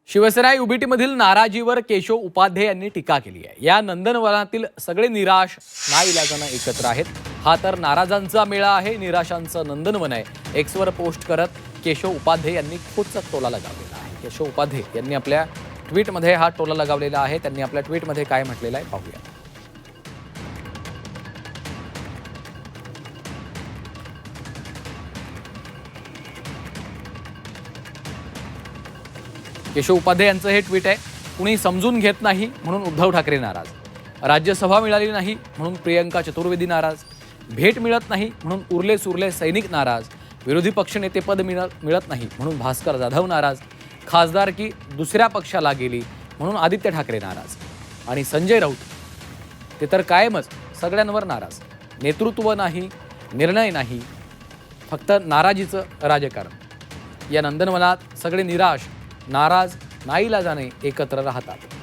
शिवसेना युबीटीमधील नाराजीवर केशव उपाध्ये यांनी टीका केली आहे। या नंदनवनातील सगळे निराश नाईलाजानं एकत्र आहेत। हा तर नाराजांचा मेळा आहे, निराशांचं नंदनवन आहे। एक्सवर पोस्ट करत केशव उपाध्ये यांनी खुदचा टोला लगावलेला आहे। केशव उपाध्ये यांनी आपल्या ट्विटमध्ये हा टोला लगावलेला आहे। त्यांनी आपल्या ट्विटमध्ये काय म्हटलेलं आहे पाहूया। केशव उपाध्ये यांचं हे ट्विट आहे। कुणी समजून घेत नाही म्हणून उद्धव ठाकरे नाराज, राज्यसभा मिळाली नाही म्हणून प्रियंका चतुर्वेदी नाराज, भेट मिळत नाही म्हणून उरले सुरले सैनिक नाराज, विरोधी पक्षनेतेपद मिळत नाही म्हणून भास्कर जाधव नाराज, खासदारकी दुसऱ्या पक्षाला गेली म्हणून आदित्य ठाकरे नाराज, आणि संजय राऊत ते तर कायमच सगळ्यांवर नाराज। नेतृत्व नाही, निर्णय नाही, फक्त नाराजीचं राजकारण। या नंदनवनात सगळे निराश नाराज नाईलाजाने एकत्र राहतात।